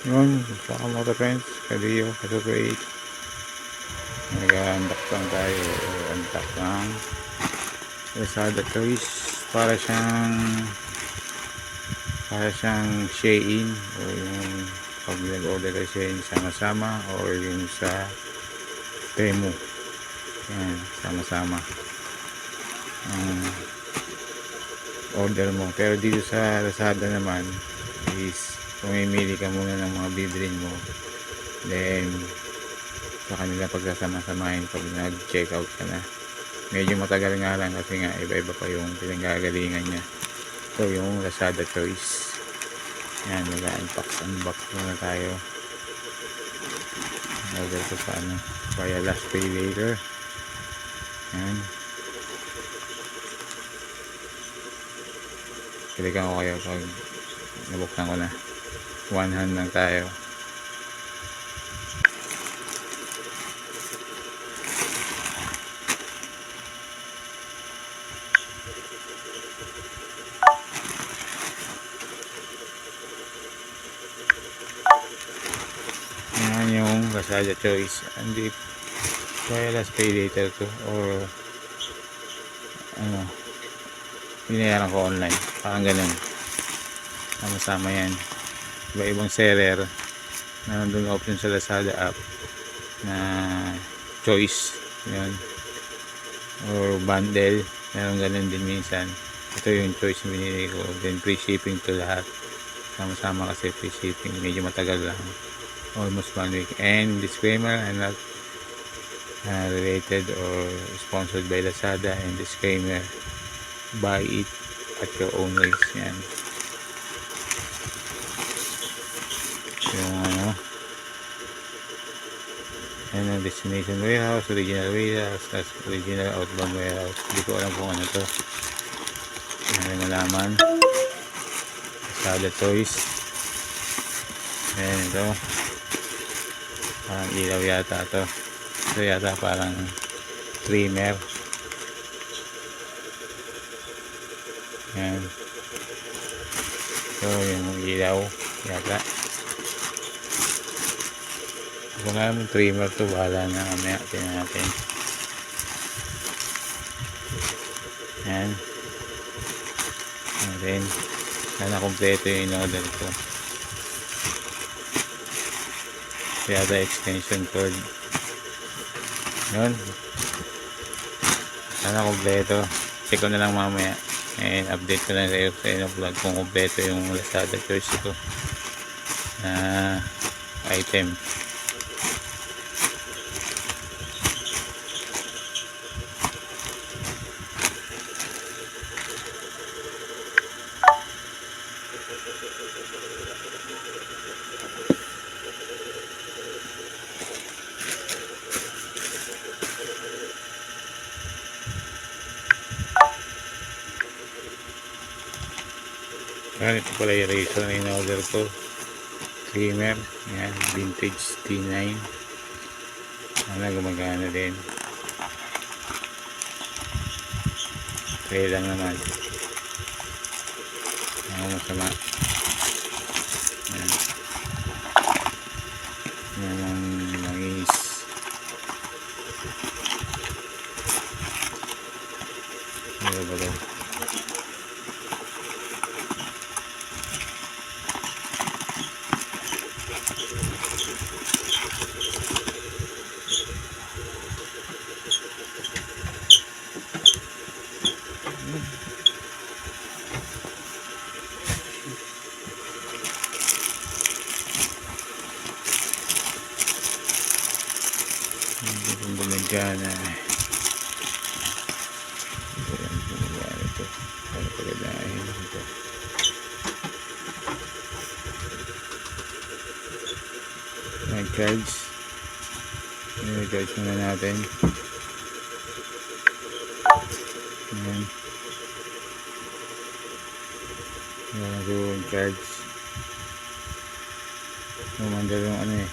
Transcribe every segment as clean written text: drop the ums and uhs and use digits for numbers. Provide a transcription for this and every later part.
Yun, sa Kamoto Friends, Kadio, Kasupait. Nag-unbox lang tayo. Unbox ng Lazada Toys. Para siyang Shein. O yung pag nag-order ka Shein sama-sama. O yung sa Temu. Yan, sama-sama. Ang order mo. Pero dito sa Lazada naman is pumimili ka muna ng mga bibilin mo, then sa kanila pagsasama-samahin pag nag-check out ka na. Medyo matagal nga lang kasi nga iba-iba pa yung pinanggagalingan niya. So yung Lazada Choice, yan, unbox muna tayo. Order ko sa via last pay later. Yan, kilikan ko kayo pag nabuksan ko na. One hand lang tayo. Yan yung Lazada Choice. Hindi kaya last pay later to, or binayaran ko online, parang ganun. Sama-sama yan. Iba-ibang seller na nandun na option sa Lazada app na choice yun, or bundle, meron ganun din minsan. Ito yung choice na binili ko, then free shipping to lahat, sama-sama kasi free shipping. Medyo matagal lang, almost 1 week. And disclaimer, I'm not related or sponsored by Lazada, and disclaimer, buy it at your own risk. Yan yung ang destination warehouse, original warehouse, tas original outbound warehouse. Hindi ko alam kung ano to. Hindi malaman. Lazada Toys. Ayan, ito parang ilaw yata to. Ito yata parang trimmer. Ayan, ito yung ilaw yata. Kung naman trimmer to, bahala na, mamaya tingnan natin. Yan, and then sana kompleto yung in-order ko. Yata extension cord yun, sana kompleto. Check ko na lang mamaya, and update ko lang sa inyo vlog kung kompleto yung Lazada Choice ko na item. Yan, ito pala yung razor na in-order ko, trimmer. Yan, vintage T9. Sana gumagana din. Kaya lang naman, ako masama. Yan, yan ang langis. Ano ba ito? Hindi gumagana. Ayan, gumagana ito. Para pagadahin ito. Mag-charge. I-charge muna natin. Ayan. Ayan, yung charge. Umandal yung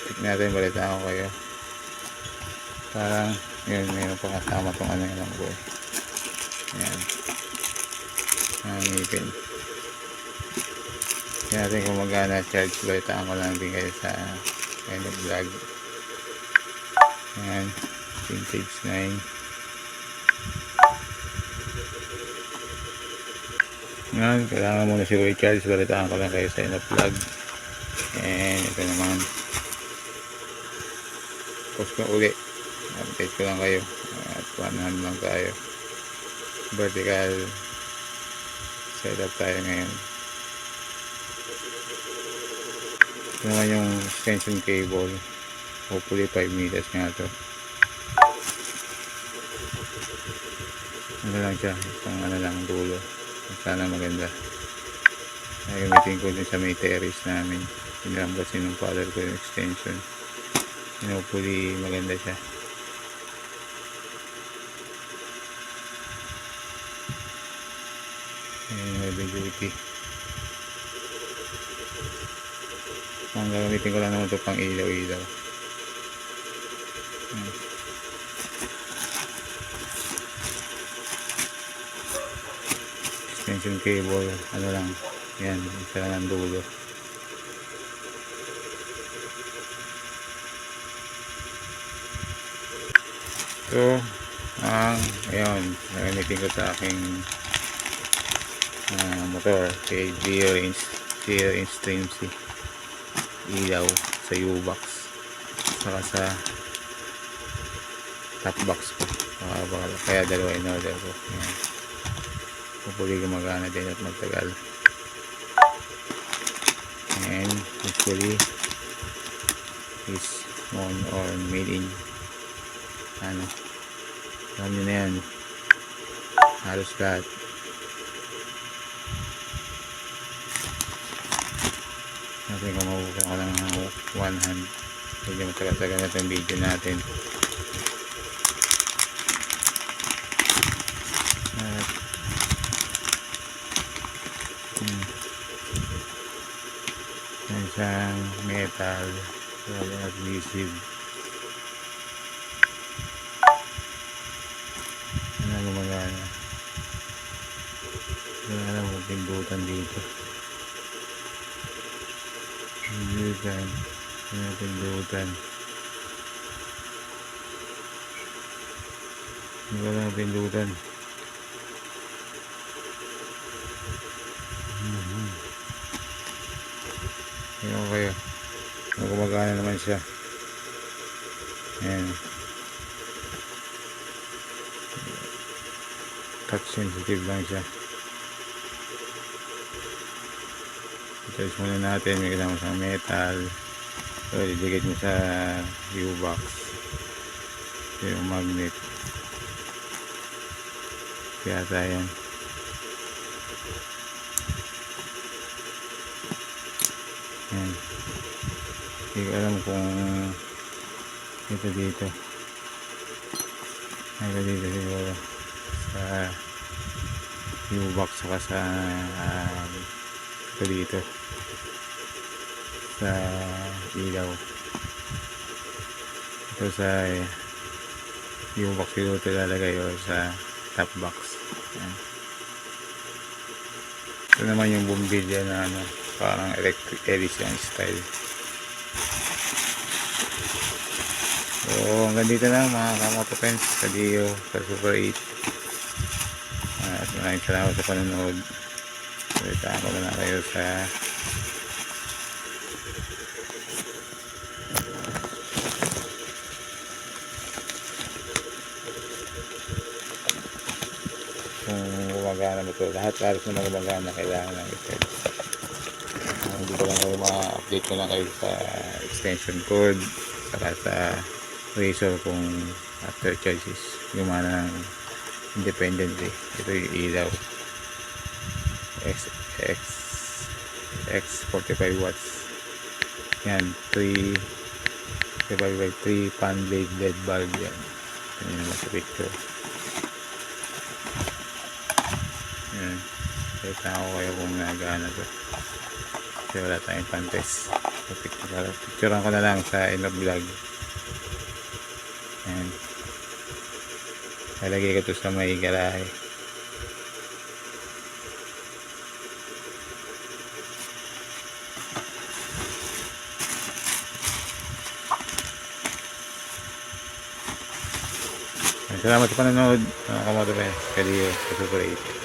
check natin, balita ko kayo. Parang yun, mayroon pa kasama itong alam ko. Ayan, ngipin. Tingnan natin kung magana charge. Balitaan ko lang din kayo sa end of vlog. Ayan, vintage 9. Ngayon, kailangan muna si recharge. Balitaan ko lang kayo sa end of vlog. And ito naman, post ko uli, update ko lang kayo. At 100 lang tayo, vertical setup tayo ngayon. Ito naman yung extension cable, hopefully 5 meters nga to. Ano lang siya, isang ano lang dulo, sana maganda. Gamitin ko din sa may terrace namin. Pinaram kasi ng father ko yung extension. And hopefully maganda siya. Ayan, heavy duty. Ang gagamitin ko lang naman ito pang ilaw-ilaw. Extension cable, ano lang, yan, isa lang ang dulo. So, ayun, gagamitin ko sa aking motor, kay G-Range Stream C. Ilaw sa U-Box, saka sa top box ko. Kaya dalawa in order ko. Yan. Hopefully gumagana din at magtagal. And hopefully is on or made in ano, alam nyo na yan, halos lahat. Natin kung mabubukan ko lang ng one hand, hindi matagal-tagal na itong video natin. At isang metal adhesive na gumagana. Wala lang kung pindutan dito. Pindutan. Pindutan. Wala lang pindutan. Tingnan kayo. Gumagana naman siya. Ayan. Touch sensitive lang siya. Touch muna natin. May kasama sa metal. So, didikit mo sa U-Box. Ito yung magnet. Kaya tayo. Ayan. Hindi ko alam kung ito dito. Ito dito siguro. Sa U-Box saka sa ito dito. Sa ilaw. Ito sa U-Box siguro ito lalagay o sa top box. Ayan. Ito naman yung bumbilya na ano, parang electric Edison style. So hanggang dito lang mga kamoto friends sa Dio sa Super 8. At maraming salamat sa panonood. Balitaan ko na kayo sa kung gumagana ba ito. Lahat halos na gumagana, kailangan lang ito. Hindi ko lang kayo ma-update ko lang kayo sa extension cord saka sa razor kung after charges gumana ng independently. Ito yung ilaw X 45 watts yan, 3 by 3 pan blade LED bulb yan. Yan naman sa picture. Yan, kita ko kayo kung nagana to kasi wala tayong pan-test. So, picturean ko na lang sa end of vlog. Yan, lalagay ko to sa may garahe. Salamat sa panonood, mga kamoto friends. Kaliyo, sa Super 8.